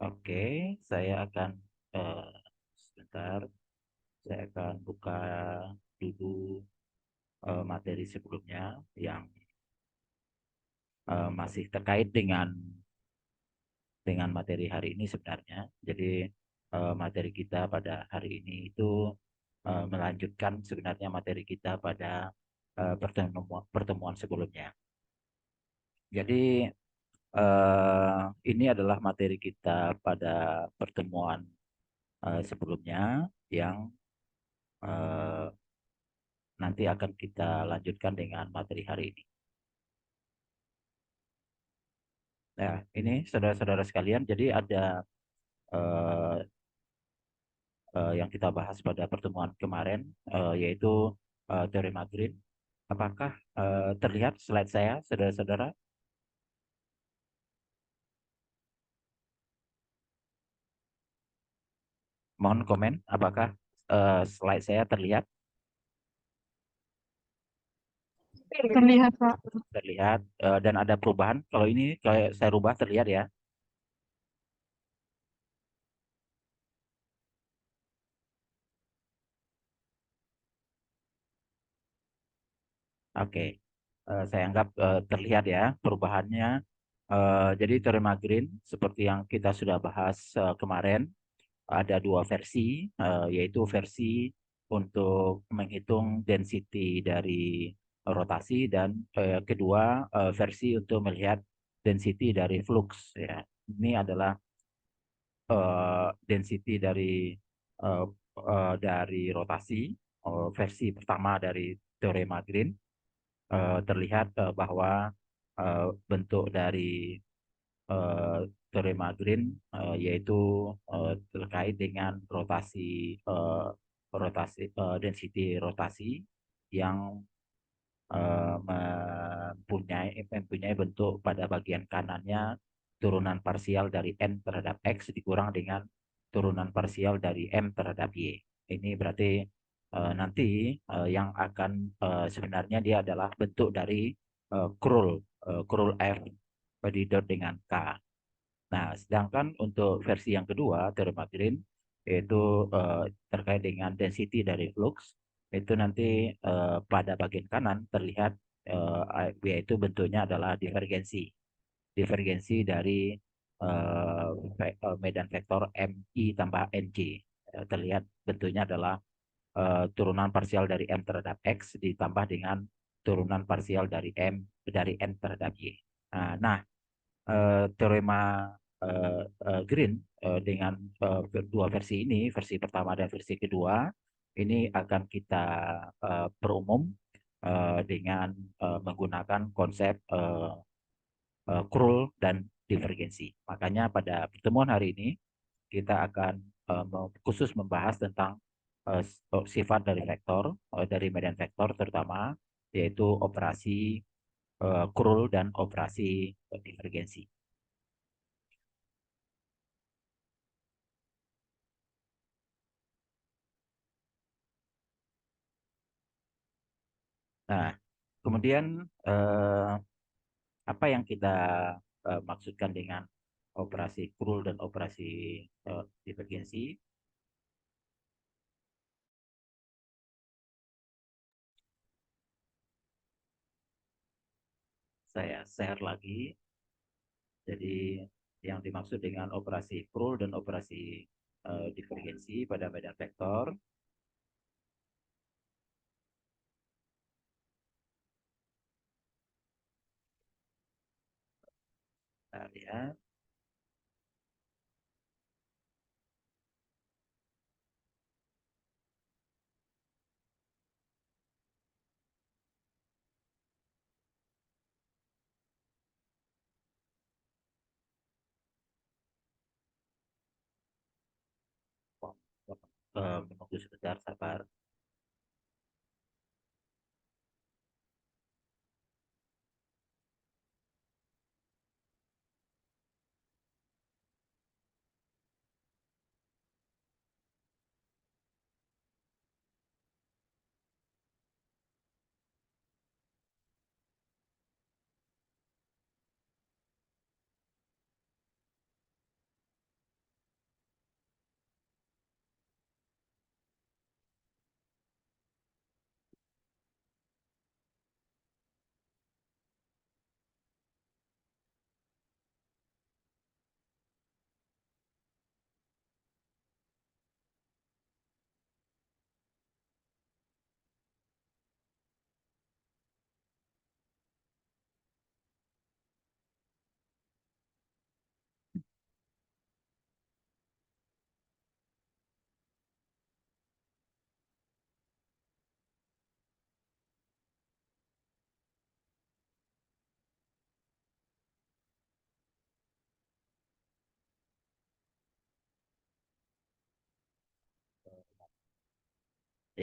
Oke, saya akan eh, sebentar. Saya akan buka dulu materi sebelumnya yang masih terkait dengan materi hari ini sebenarnya. Jadi materi kita pada hari ini itu melanjutkan sebenarnya materi kita pada pertemuan sebelumnya. Jadi ini adalah materi kita pada pertemuan sebelumnya yang eh, nanti akan kita lanjutkan dengan materi hari ini. Nah, ini saudara-saudara sekalian, jadi ada eh, yang kita bahas pada pertemuan kemarin, yaitu teorema Green. Apakah terlihat slide saya, saudara-saudara? Mohon komen, apakah slide saya terlihat? Terlihat, Pak. Terlihat dan ada perubahan. Kalau ini kalau saya rubah terlihat ya. Oke, saya anggap terlihat ya perubahannya. Jadi teorema Green seperti yang kita sudah bahas kemarin ada dua versi, yaitu versi untuk menghitung density dari rotasi dan kedua versi untuk melihat density dari flux. Ya, ini adalah density eh, dari rotasi, versi pertama dari teorema Green. Terlihat bahwa bentuk dari eh, teorema Green yaitu terkait dengan eh, density rotasi yang mempunyai bentuk pada bagian kanannya turunan parsial dari n terhadap x dikurang dengan turunan parsial dari m terhadap y. Ini berarti nanti yang akan sebenarnya dia adalah bentuk dari curl curl f divided dengan k. Nah, sedangkan untuk versi yang kedua, teorema Green, yaitu terkait dengan density dari flux, itu nanti pada bagian kanan terlihat yaitu bentuknya adalah divergensi. Divergensi dari medan vektor MI tambah NJ. Terlihat bentuknya adalah turunan parsial dari M terhadap X ditambah dengan turunan parsial dari N terhadap Y. Nah, teorema Green dengan dua versi ini, versi pertama dan versi kedua, ini akan kita perumum dengan menggunakan konsep curl dan divergensi. Makanya pada pertemuan hari ini kita akan khusus membahas tentang sifat dari vektor, dari medan vektor terutama, yaitu operasi curl dan operasi divergensi. Nah, kemudian eh, apa yang kita maksudkan dengan operasi curl dan operasi divergensi? Saya share lagi. Jadi yang dimaksud dengan operasi curl dan operasi divergensi pada medan vektor, kita lihat. Menunggu sebentar, sabar.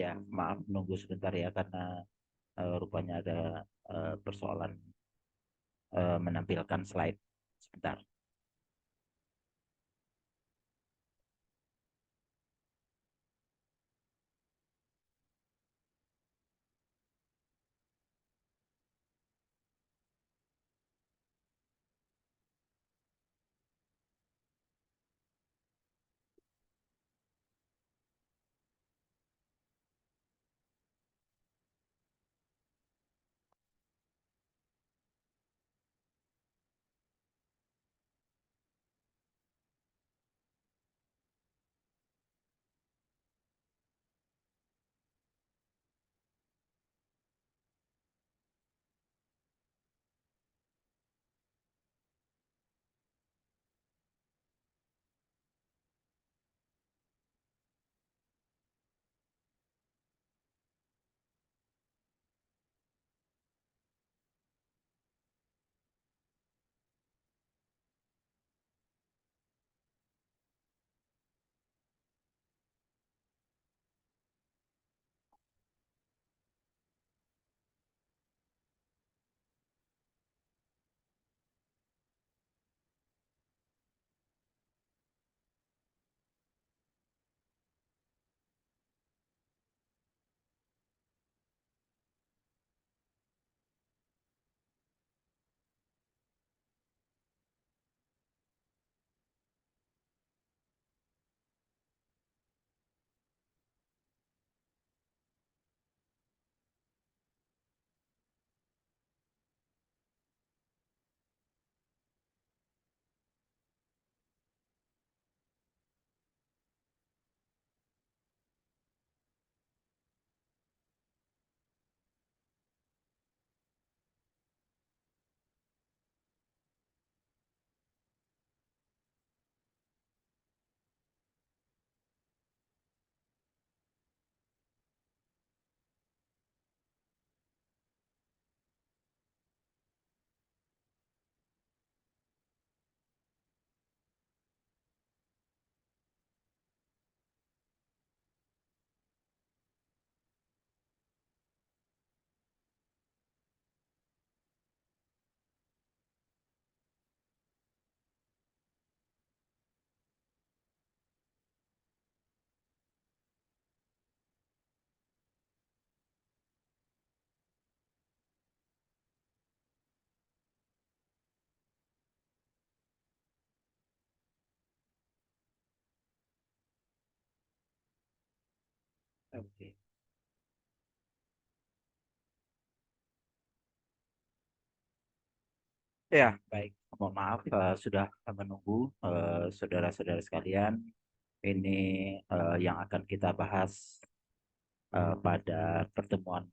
Ya, maaf nunggu sebentar ya karena rupanya ada persoalan menampilkan slide sebentar. Oke. Ya, baik. Mohon maaf sudah menunggu saudara-saudara sekalian. Ini yang akan kita bahas pada pertemuan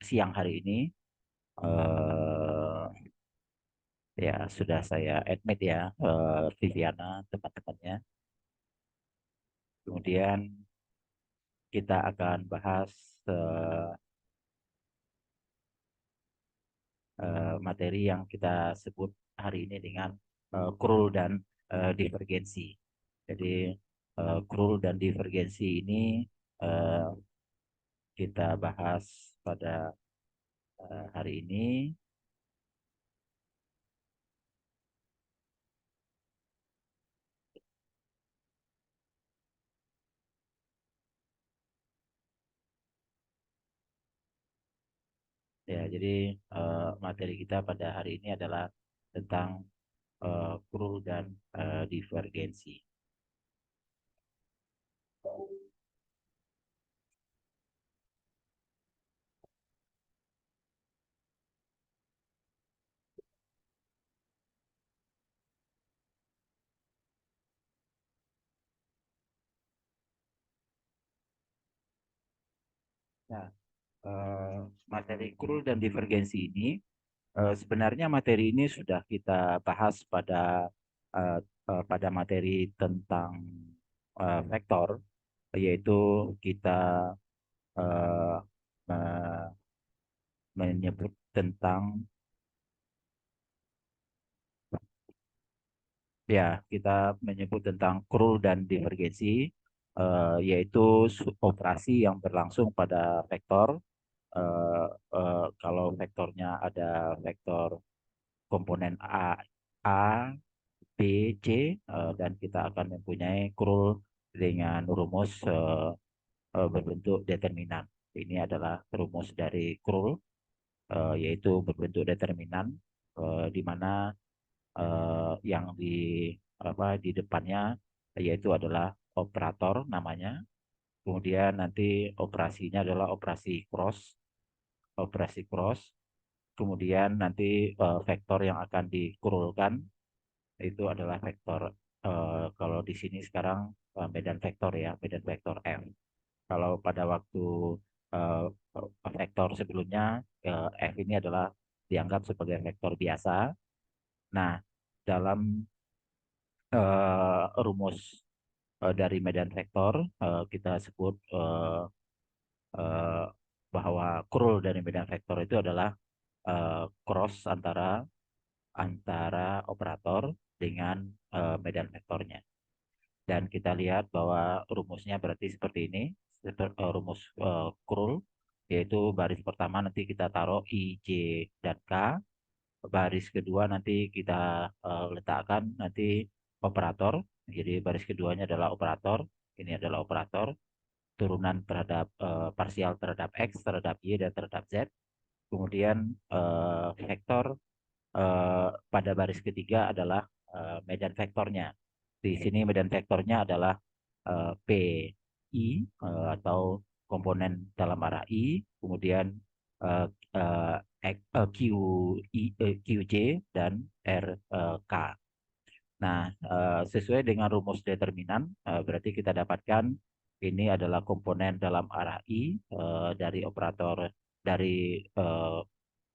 siang hari ini. eh Ya, sudah saya admit ya, Viviana, teman-temannya. Kemudian kita akan bahas eh, materi yang kita sebut hari ini dengan krul dan divergensi. Jadi, krul dan divergensi ini eh, kita bahas pada hari ini. Ya, jadi materi kita pada hari ini adalah tentang krul dan divergensi. Nah, eh, materi krul dan divergensi ini sebenarnya materi ini sudah kita bahas eh, pada materi tentang vektor, yaitu kita eh, me- menyebut tentang ya kita menyebut tentang krul dan divergensi. yaitu operasi yang berlangsung pada vektor. Kalau vektornya ada vektor komponen A, B, C, dan kita akan mempunyai curl dengan rumus berbentuk determinan. Ini adalah rumus dari curl, yaitu berbentuk determinan, di mana yang di depannya yaitu adalah operator namanya. Kemudian nanti operasinya adalah operasi cross. Kemudian nanti vektor yang akan dikurulkan itu adalah vektor, kalau di sini sekarang medan vektor ya, medan vektor M. Kalau pada waktu eh, vektor sebelumnya, F ini adalah dianggap sebagai vektor biasa. Nah, dalam rumus dari medan vektor, kita sebut eh, bahwa curl dari medan vektor itu adalah cross antara antara operator dengan medan vektornya. Dan kita lihat bahwa rumusnya berarti seperti ini, rumus curl, yaitu baris pertama nanti kita taruh I, J, dan K. Baris kedua nanti kita letakkan nanti operator. Jadi baris keduanya adalah operator. Ini adalah operator. Turunan terhadap parsial terhadap X, terhadap Y, dan terhadap Z. Kemudian vektor pada baris ketiga adalah medan vektornya. Di sini medan vektornya adalah PI, atau komponen dalam arah I, kemudian eh, eh, QJ dan RK. Nah, sesuai dengan rumus determinan, berarti kita dapatkan ini adalah komponen dalam arah I dari operator dari eh,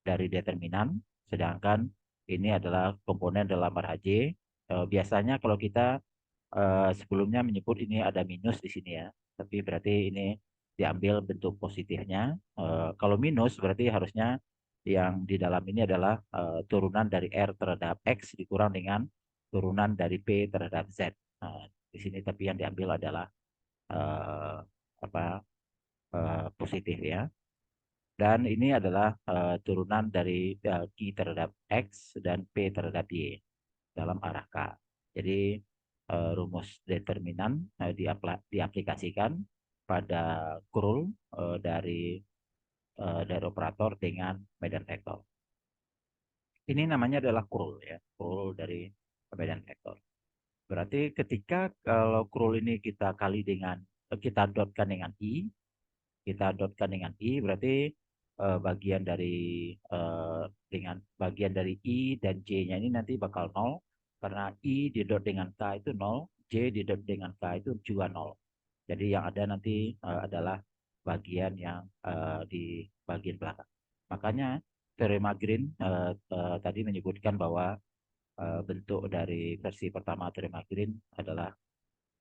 dari determinan, sedangkan ini adalah komponen dalam arah J. Biasanya kalau kita sebelumnya menyebut ini ada minus di sini ya, tapi berarti ini diambil bentuk positifnya. Kalau minus berarti harusnya yang di dalam ini adalah turunan dari R terhadap X dikurang dengan turunan dari P terhadap Z. Di sini tapi yang diambil adalah eh, apa positif ya. Dan ini adalah turunan dari Q terhadap X dan P terhadap Y dalam arah K. Jadi rumus determinan diaplikasikan pada curl dari operator dengan medan vektor. Ini namanya adalah curl ya, curl dari medan vektor. Berarti ketika kalau curl ini kita kali dengan kita dotkan dengan I, berarti bagian dari eh, dengan bagian dari I dan J-nya ini nanti bakal nol, karena I didot dengan K itu nol, J didot dengan K itu juga nol. Jadi yang ada nanti adalah bagian yang di bagian belakang. Makanya teorema Green tadi menyebutkan bahwa bentuk dari versi pertama teorema Green adalah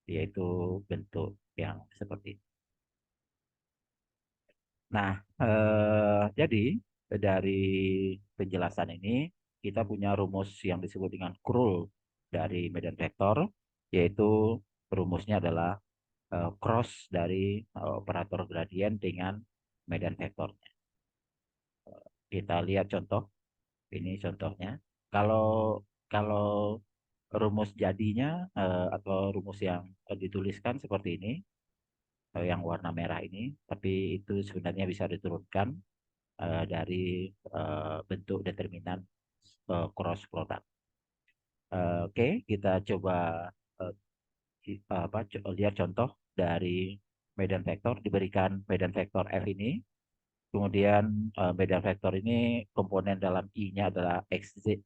yaitu bentuk yang seperti ini. Nah, jadi dari penjelasan ini kita punya rumus yang disebut dengan curl dari medan vektor, yaitu rumusnya adalah cross dari operator gradien dengan medan vektornya. Kita lihat contoh, ini contohnya. Kalau kalau rumus jadinya atau rumus yang dituliskan seperti ini, yang warna merah ini, tapi itu sebenarnya bisa diturunkan dari bentuk determinan cross product. Oke, kita coba uh, lihat contoh dari medan vektor. Diberikan medan vektor F ini, kemudian medan vektor ini komponen dalam I-nya adalah XZ,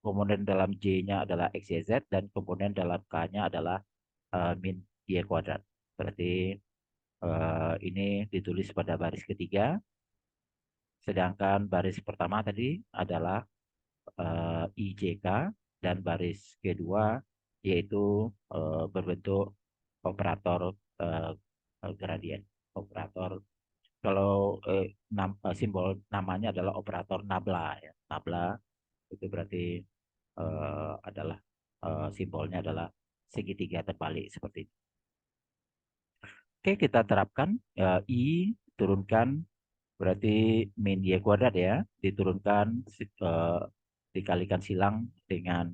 komponen dalam J-nya adalah XYZ, dan komponen dalam K-nya adalah min Y kuadrat. Berarti ini ditulis pada baris ketiga, sedangkan baris pertama tadi adalah IJK, dan baris kedua yaitu berbentuk operator eh, gradien. Operator, kalau simbol namanya adalah operator nabla ya. Nabla itu berarti adalah simbolnya adalah segitiga terbalik seperti itu. Oke, kita terapkan I turunkan berarti min Y kuadrat ya, diturunkan dikalikan silang dengan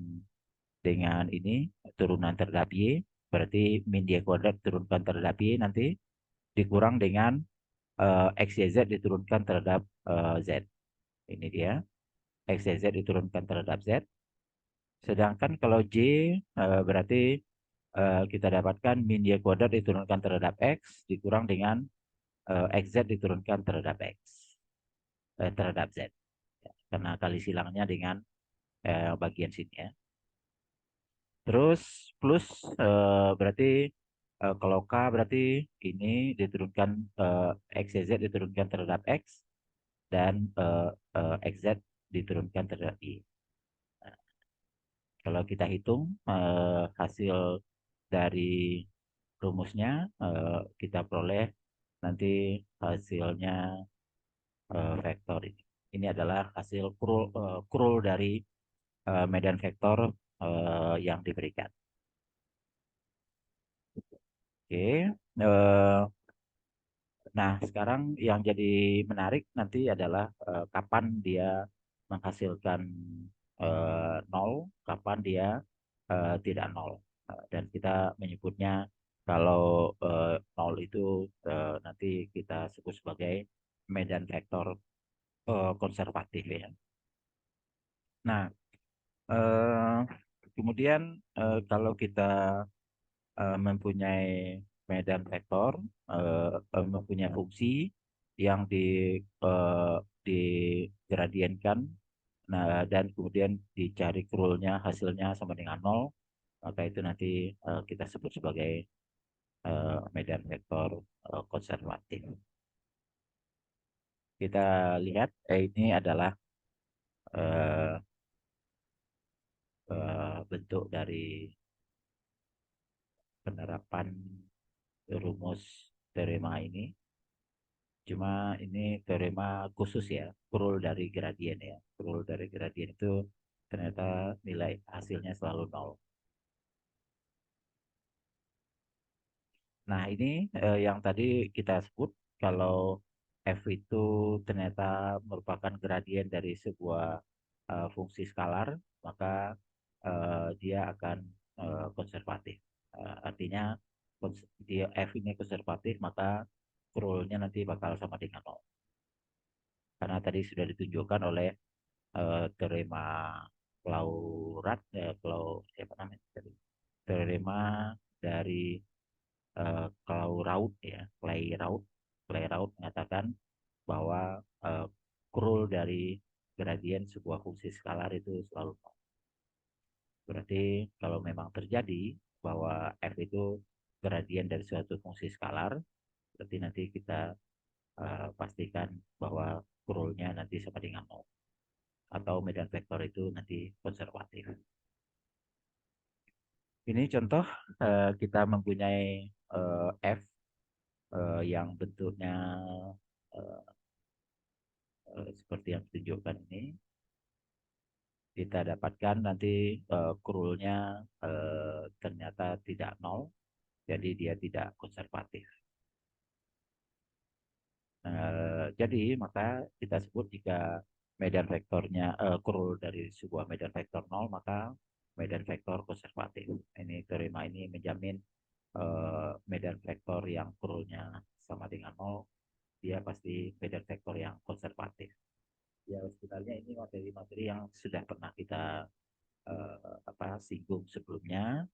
ini turunan terhadap Y, berarti min Y kuadrat turunkan terhadap Y nanti dikurang dengan X, Y, Z diturunkan terhadap Z. Ini dia, X, Y, Z diturunkan terhadap Z. Sedangkan kalau J berarti kita dapatkan min Y kuadrat diturunkan terhadap X dikurang dengan XZ diturunkan terhadap X, terhadap Z. Ya, karena kali silangnya dengan bagian sini ya. Terus plus berarti kalau K berarti ini diturunkan XZ diturunkan terhadap X dan XZ diturunkan terhadap Y. Nah, kalau kita hitung hasil dari rumusnya kita peroleh nanti hasilnya vektor ini. Ini adalah hasil kurul dari medan vektor yang diberikan. Oke. Nah, sekarang yang jadi menarik nanti adalah kapan dia menghasilkan nol, kapan dia tidak nol. Dan kita menyebutnya kalau nol itu nanti kita sebut sebagai medan vektor konservatif ya. Nah, eh, kemudian kalau kita mempunyai medan vektor, mempunyai fungsi yang eh, digradienkan, nah dan kemudian dicari krulnya hasilnya sama dengan nol, maka itu nanti kita sebut sebagai medan vektor konservatif. Kita lihat ini adalah eh, bentuk dari penerapan rumus teorema ini. Cuma ini teorema khusus ya, kurul dari gradien ya. Kurul dari gradien itu ternyata nilai hasilnya selalu nol. Nah, ini yang tadi kita sebut kalau f itu ternyata merupakan gradien dari sebuah fungsi skalar, maka dia akan konservatif. Artinya dia f ini konservatif, maka kurulnya nanti bakal sama dengan nol. Karena tadi sudah ditunjukkan oleh teorema Claurat, siapa namanya tadi? Teorema dari Clairaut ya, Clairaut mengatakan bahwa kurul dari gradien sebuah fungsi skalar itu selalu nol. Berarti kalau memang terjadi bahwa f itu gradien dari suatu fungsi skalar, berarti nanti kita pastikan bahwa kurulnya nanti sama dengan nol. Atau medan vektor itu nanti konservatif. Ini contoh kita mempunyai F yang bentuknya eh, seperti yang ditunjukkan ini. Kita dapatkan nanti kurulnya ternyata tidak nol, jadi dia tidak konservatif. Jadi maka kita sebut jika medan vektornya kurul dari sebuah medan vektor nol, maka medan vektor konservatif. Ini teorema ini menjamin medan vektor yang kurulnya sama dengan nol, dia pasti medan vektor yang konservatif. Ya sebenarnya ini materi-materi yang sudah pernah kita singgung sebelumnya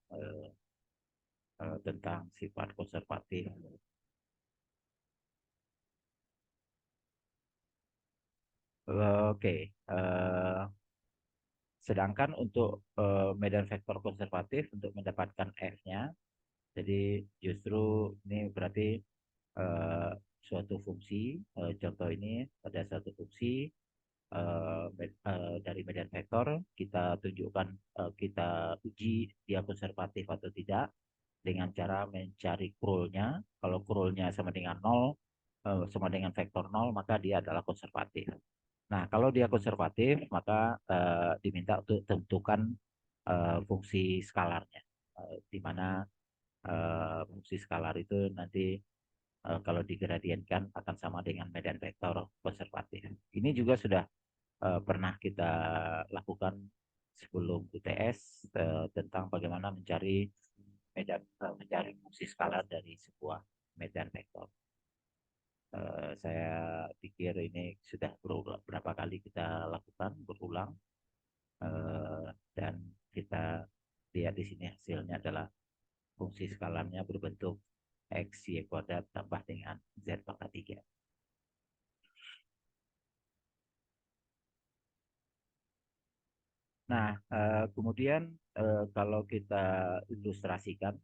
tentang sifat konservatif. Oke, sedangkan untuk medan vektor konservatif untuk mendapatkan F-nya, jadi justru ini berarti eh, suatu fungsi, contoh ini pada suatu fungsi dari medan vektor, kita tunjukkan, kita uji dia konservatif atau tidak dengan cara mencari krulnya. Kalau krulnya sama dengan nol, sama dengan vektor nol, maka dia adalah konservatif. Nah, kalau dia konservatif, maka diminta untuk tentukan fungsi skalarnya, di mana fungsi skalar itu nanti kalau digradienkan akan sama dengan medan vektor konservatif. Ini juga sudah pernah kita lakukan sebelum UTS tentang bagaimana mencari fungsi skalar dari sebuah medan vektor. Saya pikir ini sudah berapa kali kita lakukan berulang, dan kita lihat di sini hasilnya adalah fungsi skalarnya berbentuk x y kuadrat tambah dengan z pangkat 3. Nah, kemudian kalau kita ilustrasikan,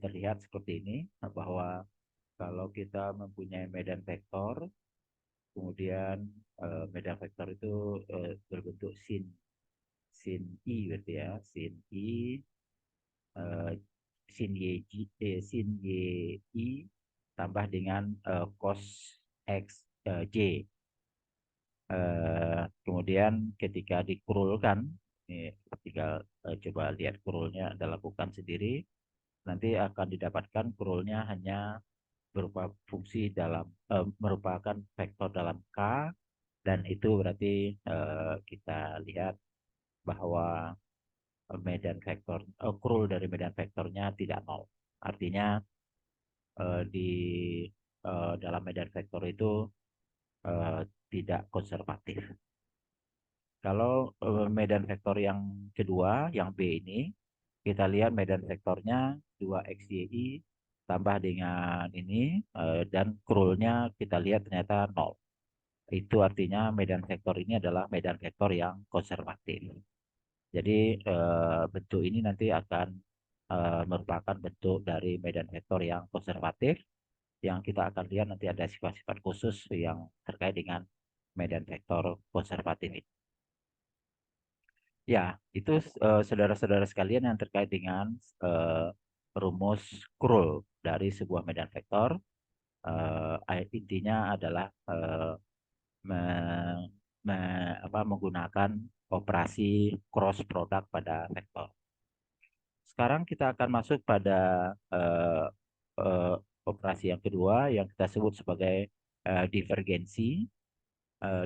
terlihat seperti ini, bahwa kalau kita mempunyai medan vektor, kemudian medan vektor itu berbentuk sin i, berarti ya, sin i, eh, sin y i tambah dengan cos x j. Kemudian ketika dikurulkan, ini tinggal coba lihat kurulnya, Anda lakukan sendiri, nanti akan didapatkan kurulnya hanya berupa fungsi merupakan vektor dalam K, dan itu berarti kita lihat bahwa kurul dari medan vektornya tidak nol. Artinya di dalam medan vektor itu eh, tidak konservatif. Kalau medan vektor yang kedua, yang B ini, kita lihat medan vektornya 2xyi tambah dengan ini, dan kurulnya kita lihat ternyata 0. Itu artinya medan vektor ini adalah medan vektor yang konservatif. Jadi bentuk ini nanti akan merupakan bentuk dari medan vektor yang konservatif, yang kita akan lihat nanti ada sifat-sifat khusus yang terkait dengan medan vektor konservatif ini. Ya, itu saudara-saudara sekalian yang terkait dengan rumus kurul dari sebuah medan vektor. Intinya adalah me- menggunakan operasi cross product pada vektor. Sekarang kita akan masuk pada eh, eh, operasi yang kedua yang kita sebut sebagai divergensi.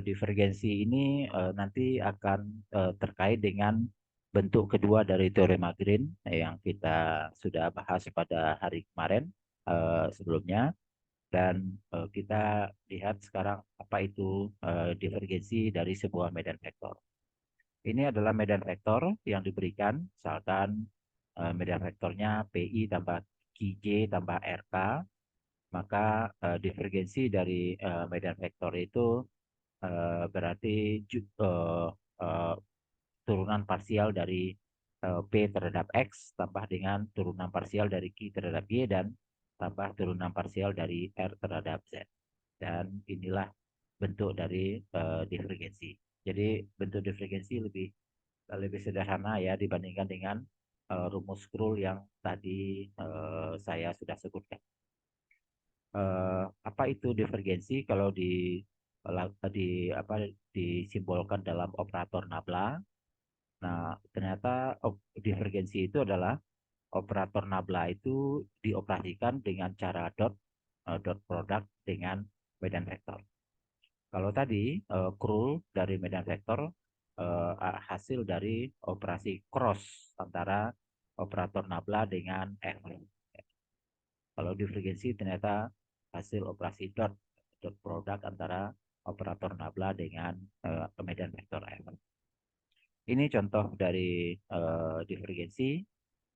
Divergensi ini nanti akan terkait dengan bentuk kedua dari teorema Green yang kita sudah bahas pada hari kemarin sebelumnya, dan kita lihat sekarang apa itu divergensi dari sebuah medan vektor. Ini adalah medan vektor yang diberikan, misalkan medan vektornya PI tambah QJ tambah RK, maka divergensi dari medan vektor itu berarti eh, turunan parsial dari P terhadap X tambah dengan turunan parsial dari Q terhadap Y dan tambah turunan parsial dari R terhadap Z. Dan inilah bentuk dari divergensi. Jadi bentuk divergensi lebih lebih sederhana ya dibandingkan dengan rumus Krull yang tadi saya sudah sebutkan. Apa itu divergensi? Kalau di disimbolkan dalam operator nabla. Nah, ternyata divergensi itu adalah operator nabla itu dioperasikan dengan cara dot product dengan medan vektor. Kalau tadi Krull dari medan vektor hasil dari operasi cross antara operator nabla dengan F. Kalau divergensi ternyata hasil operasi dot product antara operator nabla dengan medan vektor F. Ini contoh dari divergensi.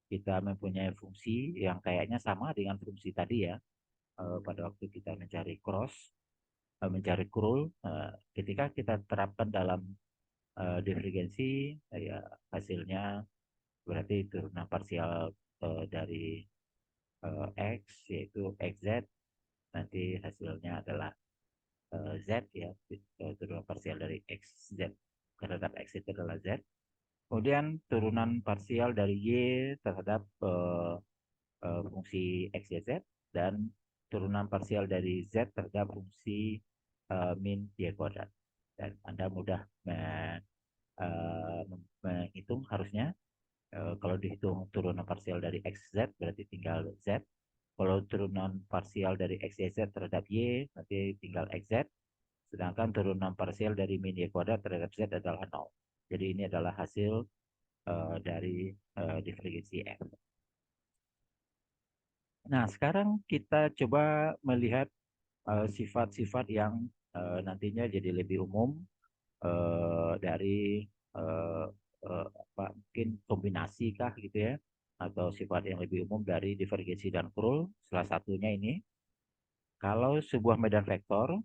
Kita mempunyai fungsi yang kayaknya sama dengan fungsi tadi ya. Pada waktu kita mencari mencari kurul, ketika kita terapkan dalam divergensi, ya hasilnya berarti turunan parsial dari X, yaitu XZ, nanti hasilnya adalah Z ya, turunan parsial dari XZ terhadap X itu adalah Z. Kemudian turunan parsial dari Y terhadap fungsi X, Y, Z, dan turunan parsial dari Z terhadap fungsi min Y kuadrat. Dan Anda mudah menghitung harusnya. Kalau dihitung turunan parsial dari X, Z berarti tinggal Z. Kalau turunan parsial dari X, Y, Z terhadap Y, nanti tinggal XZ. Sedangkan turunan parsial dari min Y kuadrat terhadap Z adalah 0. Jadi ini adalah hasil dari divergensi F. Nah, sekarang kita coba melihat sifat-sifat yang nantinya jadi lebih umum dari uh, apa mungkin kombinasi kah gitu ya, atau sifat yang lebih umum dari divergensi dan curl. Salah satunya ini, kalau sebuah medan vektor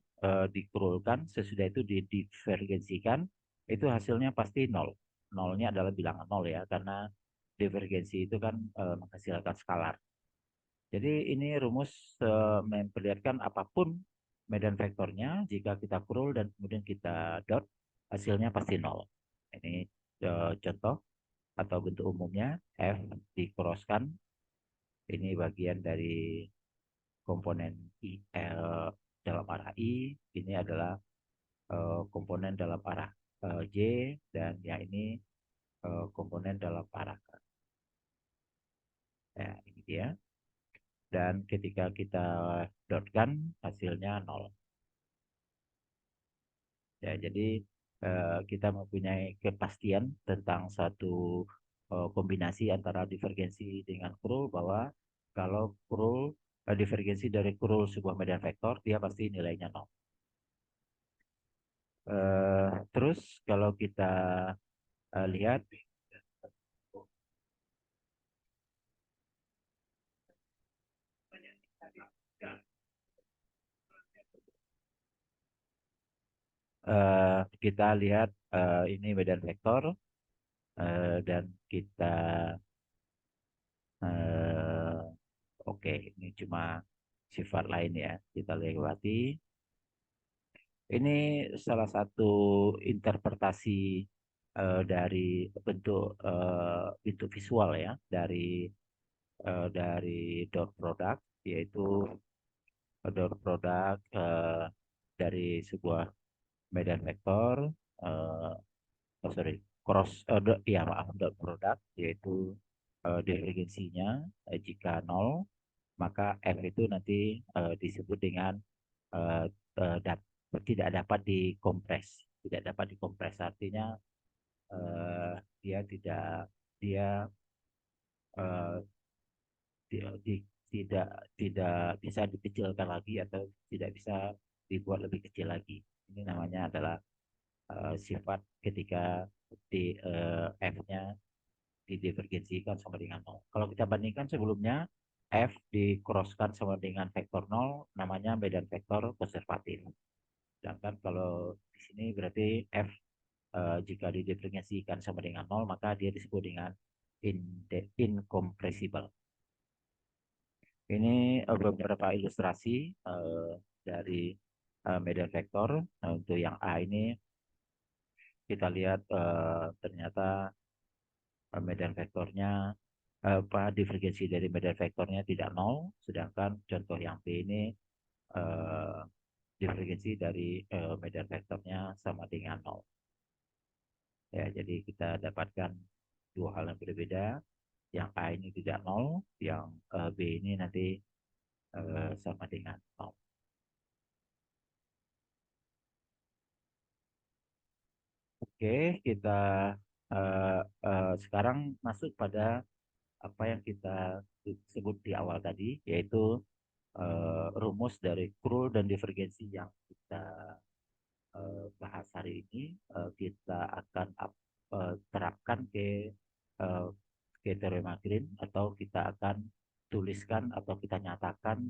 dikurulkan sesudah itu didivergensikan, itu hasilnya pasti nol. Nolnya adalah bilangan nol ya, karena divergensi itu kan menghasilkan skalar. Jadi ini rumus memperlihatkan apapun medan vektornya, jika kita kurul dan kemudian kita dot, hasilnya pasti nol. Ini contoh atau bentuk umumnya. F dikroskan, ini bagian dari komponen IL dalam arah I, ini adalah komponen dalam arah J, dan yang ini komponen dalam arah K. Ya, ini dia. Dan ketika kita dotkan, hasilnya nol. Ya, jadi kita mempunyai kepastian tentang satu kombinasi antara divergensi dengan curl, bahwa kalau curl divergensi dari curl sebuah medan vektor, dia pasti nilainya nol. Terus kalau kita lihat kita lihat ini medan vektor, dan kita eh, oke, ini cuma sifat lain ya, kita lewati. Ini salah satu interpretasi dari bentuk visual ya, dari dot product, yaitu dot product dari sebuah medan vektor, eh, oh sorry, ya maaf, dot product, yaitu divergensinya jika nol, maka F itu nanti disebut dengan eh, eh, dap- tidak dapat dikompres. Tidak dapat dikompres artinya eh, dia tidak dia eh, tidak tidak bisa dikecilkan lagi atau tidak bisa dibuat lebih kecil lagi. Ini namanya adalah sifat ketika F-nya didivergensikan sama dengan nol. Kalau kita bandingkan sebelumnya, F dikroskan sama dengan vektor nol, namanya medan vektor konservatif. Sedangkan kalau di sini berarti F jika didiferensiasikan sama dengan nol, maka dia disebut dengan incompressible. Ini beberapa ilustrasi dari medan vektor. Nah, untuk yang A ini kita lihat ternyata medan vektornya divergensi dari medan vektornya tidak nol, sedangkan contoh yang B ini eh, divergensi dari medan vektornya sama dengan nol. Ya, jadi kita dapatkan dua hal yang berbeda. Yang A ini tidak nol, yang B ini nanti sama dengan nol. Oke, kita sekarang masuk pada apa yang kita sebut di awal tadi, yaitu rumus dari curl dan divergensi yang kita bahas hari ini. Kita akan terapkan uh, ke teorema Green, atau kita akan tuliskan atau kita nyatakan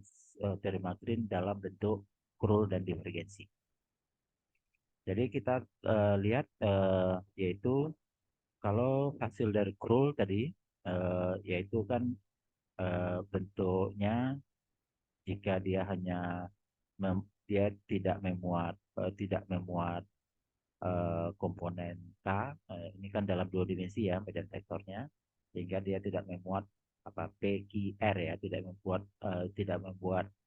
teorema Green dalam bentuk curl dan divergensi. Jadi kita lihat yaitu kalau hasil dari curl tadi yaitu kan bentuknya, jika dia hanya dia tidak memuat komponen K, ini kan dalam dua dimensi ya medan vektornya, sehingga dia tidak memuat apa PQR ya, tidak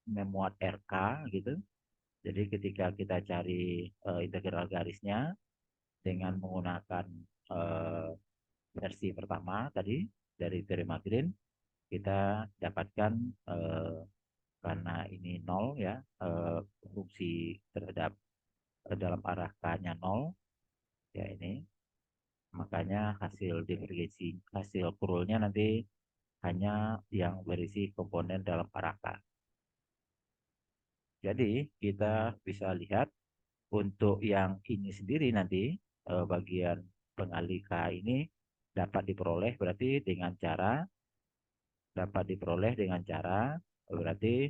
memuat RK gitu. Jadi ketika kita cari integral garisnya dengan menggunakan eh, versi pertama tadi dari teorema Green, kita dapatkan karena ini nol ya, fungsi terhadap dalam arah k-nya nol ya ini, makanya hasil divergensi hasil kurulnya nanti hanya yang berisi komponen dalam arah k. Jadi kita bisa lihat untuk yang ini sendiri nanti bagian pengalih k ini dapat diperoleh dengan cara berarti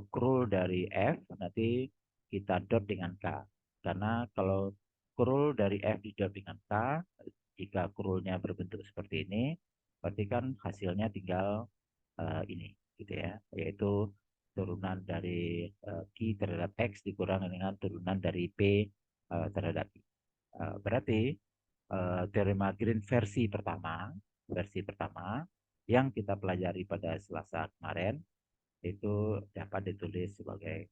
curl dari F nanti kita dot dengan K. Karena kalau curl dari F di dot dengan K, jika curlnya berbentuk seperti ini, berarti kan hasilnya tinggal ini, gitu ya, yaitu turunan dari Q terhadap X dikurang dengan turunan dari P terhadap I. Berarti teorema Green versi pertama yang kita pelajari pada Selasa kemarin itu dapat ditulis sebagai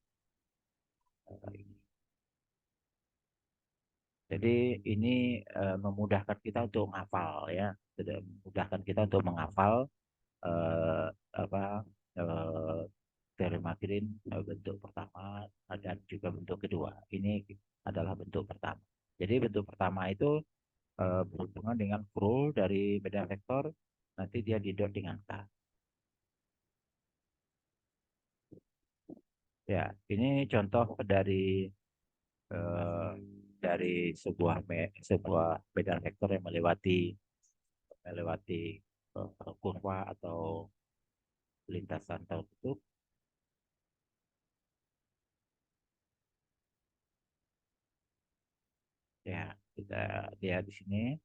ini. Jadi ini memudahkan kita untuk menghafal ya, sudah memudahkan kita untuk menghafal eh, apa teorema Green bentuk pertama dan juga bentuk kedua. Ini adalah bentuk pertama. Jadi bentuk pertama itu berhubungan dengan curl dari medan vektor, nanti dia didot dengan K. Ya, ini contoh eh, dari sebuah medan vektor yang melewati kurva atau lintasan tertutup. Ya, kita lihat di sini.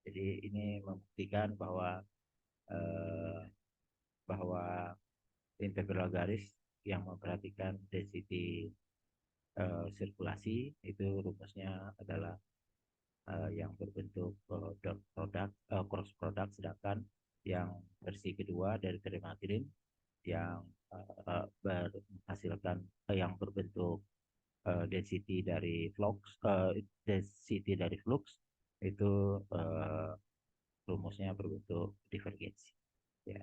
Jadi ini membuktikan eh, bahwa integral garis yang memperhatikan density sirkulasi itu rumusnya adalah yang berbentuk dot product, cross product, sedangkan yang versi kedua dari teorema Green yang menghasilkan yang berbentuk density dari flux itu rumusnya berbentuk divergensi ya.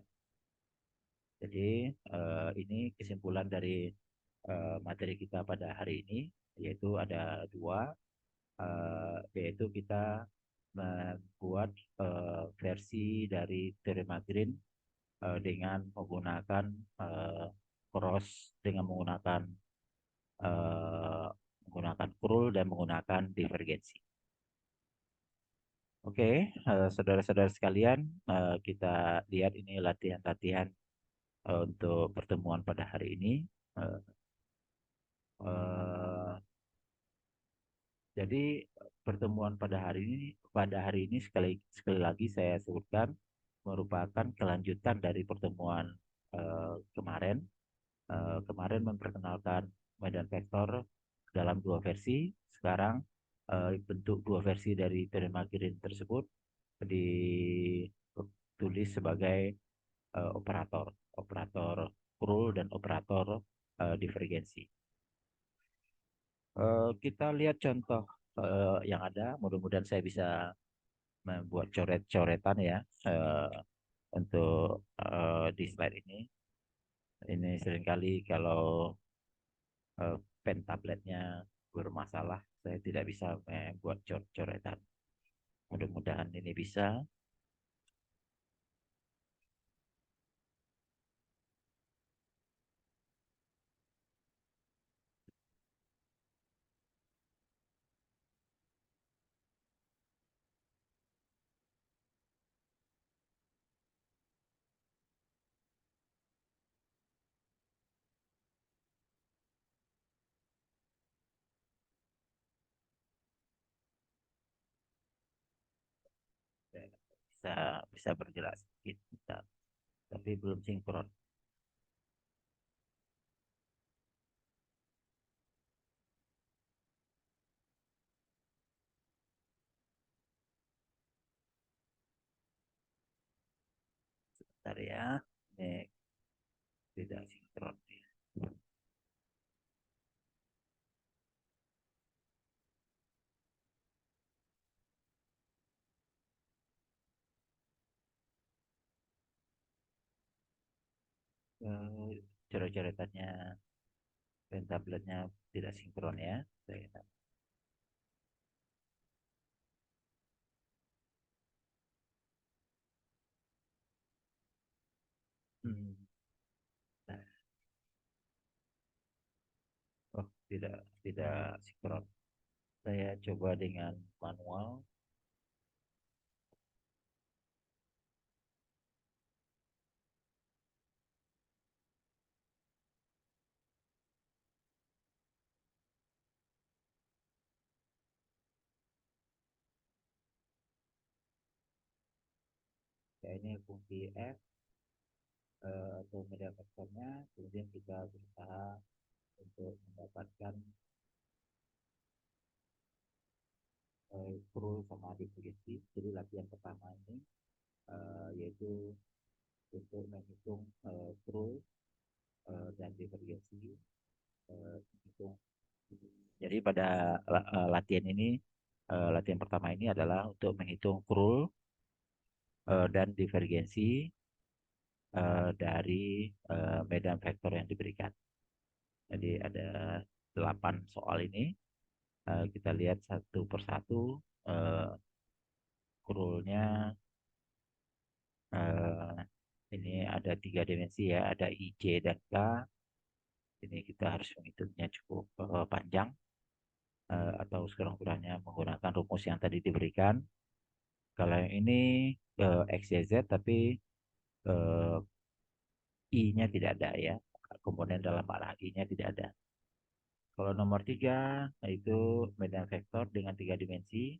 Jadi ini kesimpulan dari materi kita pada hari ini, yaitu ada dua, yaitu kita membuat versi dari teorema Green dengan menggunakan eh, menggunakan curl dan menggunakan divergensi. Oke, saudara-saudara sekalian, kita lihat ini latihan-latihan untuk pertemuan pada hari ini. Eh, eh, jadi pertemuan pada hari ini sekali lagi saya sebutkan merupakan kelanjutan dari pertemuan kemarin. Kemarin memperkenalkan medan vektor dalam dua versi. Sekarang bentuk dua versi dari teorema Green tersebut ditulis sebagai operator, operator curl dan operator divergensi. Kita lihat contoh yang ada. Mudah-mudahan saya bisa membuat coret-coretan ya untuk di slide ini. Ini seringkali kalau pen tabletnya bermasalah, saya tidak bisa membuat coret-coretan. Mudah-mudahan ini bisa. Bisa bisa berjelas sedikit, tapi belum sinkron. Bentar ya, ini tidak sinkron. coret-coretannya dan tabletnya tidak sinkron ya. Hmm. Nah, oh tidak tidak sinkron. Saya coba dengan manual. Ya, ini fungsi F atau media vektornya. Kemudian kita berusaha untuk mendapatkan scroll sama divergensi. Jadi latihan pertama ini yaitu untuk menghitung scroll dan divergensi. Menghitung. Jadi pada latihan ini, latihan pertama ini adalah untuk menghitung scroll dan divergensi dari medan vektor yang diberikan. Jadi ada 8 soal ini. Kita lihat satu persatu scrollnya. eh, ini ada 3 dimensi ya, ada I, J, dan K. Ini kita harus menghitungnya cukup panjang atau sekurang-kurangnya menggunakan rumus yang tadi diberikan. Kalau yang ini X, Y, Z, tapi eh, I-nya tidak ada ya. Komponen dalam arah I-nya tidak ada. Kalau nomor 3, itu medan vektor dengan 3 dimensi.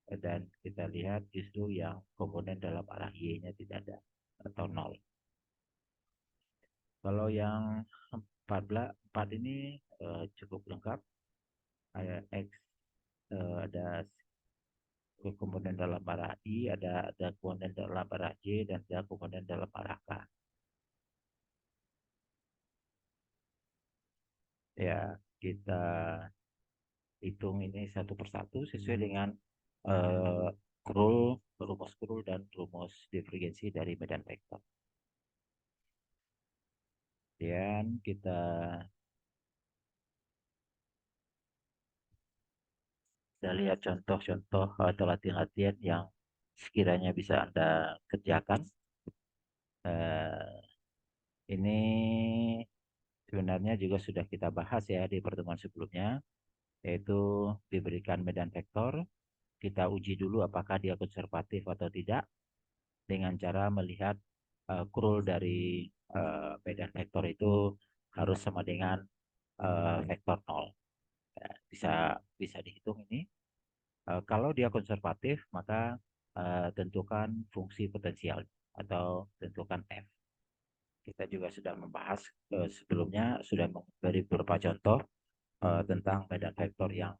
Dan kita lihat justru yang komponen dalam arah Y-nya tidak ada atau 0. Kalau yang 14, 4 ini cukup lengkap. Ada X, ada komponen dalam arah I, ada komponen dalam arah J, dan ada komponen dalam arah K. Ya, kita hitung ini satu persatu sesuai dengan eh, rumus Krull dan rumus divergensi dari medan vektor. Dan kita lihat contoh-contoh atau latihan-latihan yang sekiranya bisa Anda kerjakan. Eh, ini sebenarnya juga sudah kita bahas ya di pertemuan sebelumnya, yaitu diberikan medan vektor, kita uji dulu apakah dia konservatif atau tidak dengan cara melihat kurul dari medan vektor itu harus sama dengan vektor 0. Ya, bisa dihitung ini. Kalau dia konservatif, maka tentukan fungsi potensial atau tentukan F. Kita juga sudah membahas sebelumnya, sudah memberi beberapa contoh tentang medan vektor yang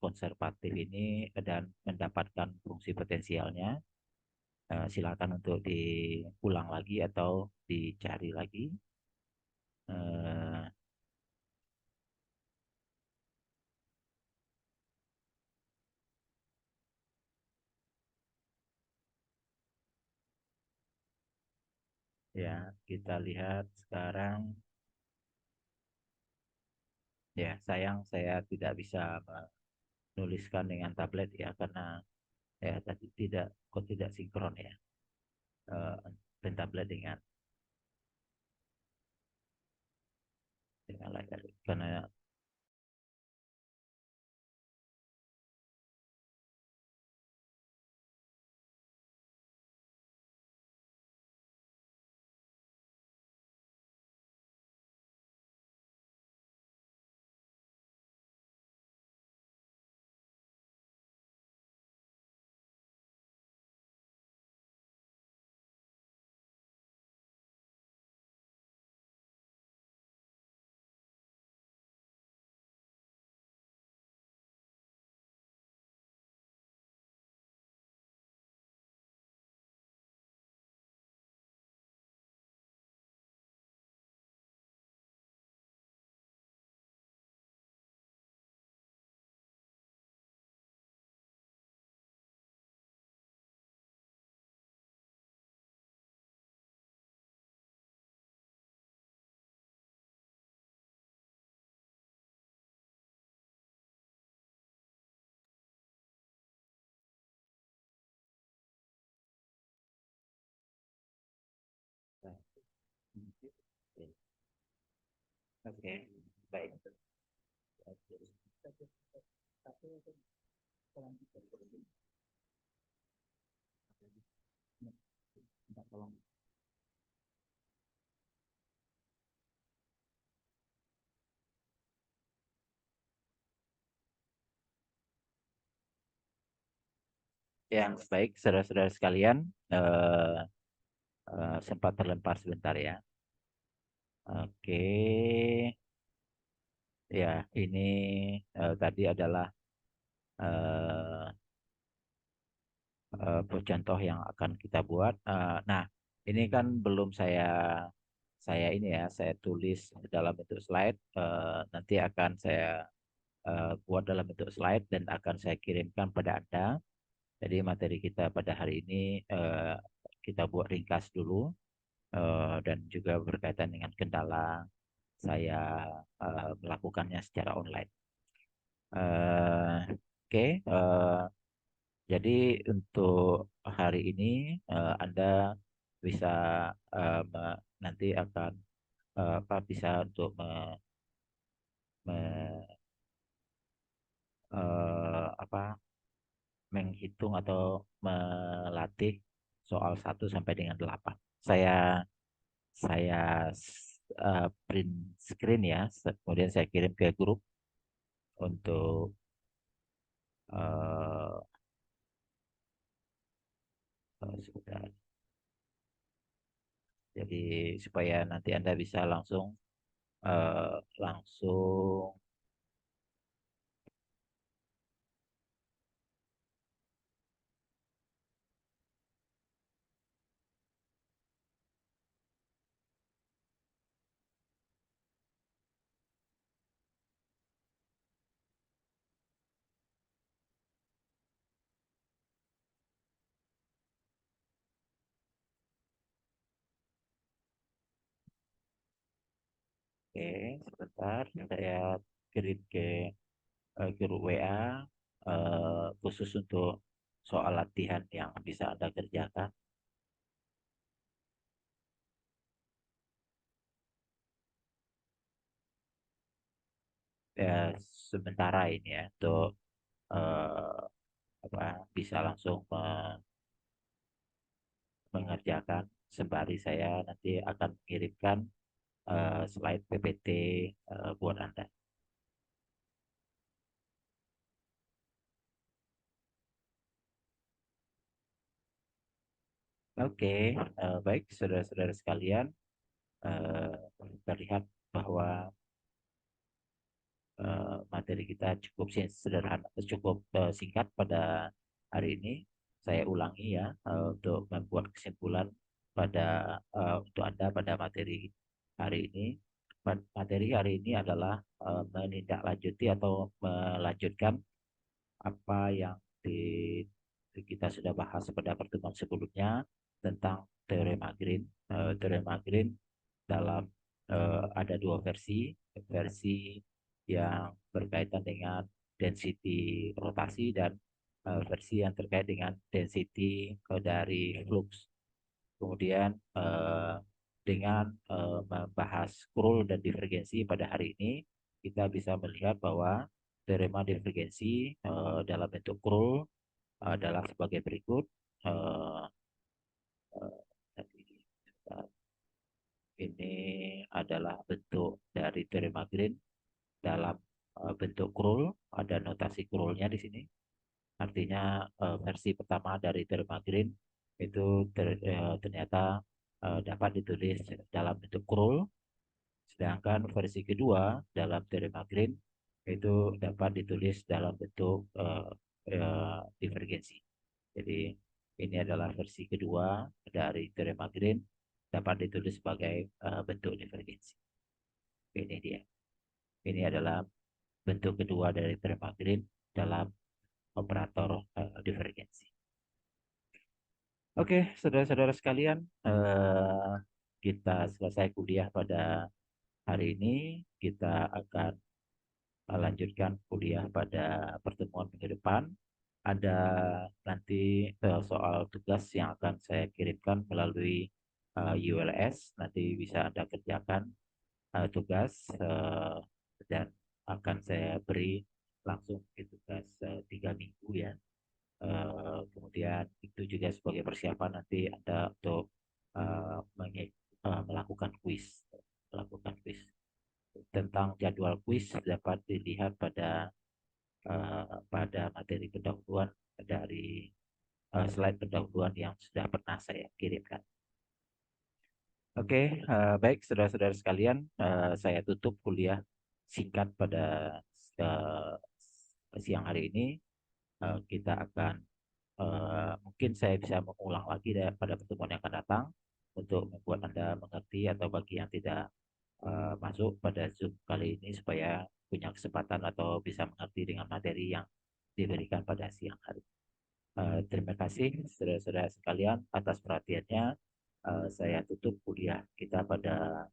konservatif ini dan mendapatkan fungsi potensialnya. Silakan untuk diulang lagi atau dicari lagi. Eh, ya, kita lihat sekarang. Ya, sayang saya tidak bisa menuliskan dengan tablet ya karena ya tadi tidak sinkron ya tablet dengan layar karena Oke, baik. Yang baik, saudara-saudara sekalian, eh, sempat terlempar sebentar ya. Oke, ya ini tadi adalah eh, contoh yang akan kita buat. Nah, ini kan belum saya ini ya, saya tulis dalam bentuk slide. Nanti akan saya buat dalam bentuk slide dan akan saya kirimkan pada Anda. Jadi materi kita pada hari ini kita buat ringkas dulu dan juga berkaitan dengan kendala saya melakukannya secara online. Oke, jadi untuk hari ini Anda bisa nanti akan apa bisa untuk me- apa menghitung atau melatih soal 1 sampai dengan 8. Saya print screen ya, kemudian saya kirim ke grup untuk eh, sebentar. Jadi supaya nanti Anda bisa langsung eh, langsung oke, sebentar saya kirim ke grup WA khusus untuk soal latihan yang bisa Anda kerjakan. Ya, sementara ini ya untuk eh, apa bisa langsung mengerjakan sembari saya nanti akan mengirimkan slide PPT buat Anda. Oke, baik saudara-saudara sekalian, eh, terlihat bahwa materi kita cukup sederhana, cukup singkat pada hari ini. Saya ulangi ya untuk membuat kesimpulan pada untuk Anda pada materi hari ini. Materi hari ini adalah menindaklanjuti atau melanjutkan apa yang kita sudah bahas pada pertemuan sebelumnya tentang teorema Green. Teorema Green dalam ada dua versi, versi yang berkaitan dengan density rotasi dan versi yang terkait dengan density dari flux. Kemudian dengan membahas curl dan divergensi pada hari ini, kita bisa melihat bahwa teorema divergensi dalam bentuk curl adalah sebagai berikut. Eh, tadi, ini adalah bentuk dari teorema Green dalam bentuk curl, ada notasi curlnya di sini. Artinya versi pertama dari teorema Green itu ternyata dapat ditulis dalam bentuk curl, sedangkan versi kedua dalam teorema Green itu dapat ditulis dalam bentuk divergensi. Jadi ini adalah versi kedua dari teorema Green dapat ditulis sebagai bentuk divergensi. Ini dia. Ini adalah bentuk kedua dari teorema Green dalam operator divergensi. Oke, saudara-saudara sekalian, kita selesai kuliah pada hari ini. Kita akan lanjutkan kuliah pada pertemuan minggu depan. Ada nanti soal tugas yang akan saya kirimkan melalui ULS. Nanti bisa Anda kerjakan tugas dan akan saya beri langsung di tugas 3 minggu ya. Kemudian itu juga sebagai persiapan nanti Anda untuk melakukan kuis. Tentang jadwal kuis dapat dilihat pada materi pendahuluan dari slide pendahuluan yang sudah pernah saya kirimkan. Oke, baik saudara-saudara sekalian, saya tutup kuliah singkat pada siang hari ini. Kita akan mungkin saya bisa mengulang lagi pada pertemuan yang akan datang untuk membuat Anda mengerti, atau bagi yang tidak masuk pada Zoom kali ini supaya punya kesempatan atau bisa mengerti dengan materi yang diberikan pada siang hari. Terima kasih saudara-saudara sekalian atas perhatiannya. Saya tutup kuliah kita pada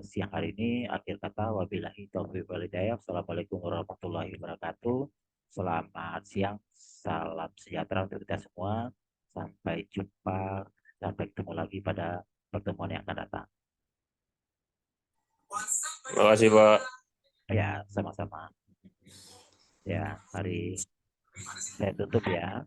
siang hari ini. Akhir kata, wabillahi taufiq wal hidayah. Assalamualaikum warahmatullahi wabarakatuh. Selamat siang, salam sejahtera untuk kita semua. Sampai jumpa, sampai ketemu lagi pada pertemuan yang akan datang. Terima kasih, Pak. Ya, sama-sama. Ya, mari saya tutup ya.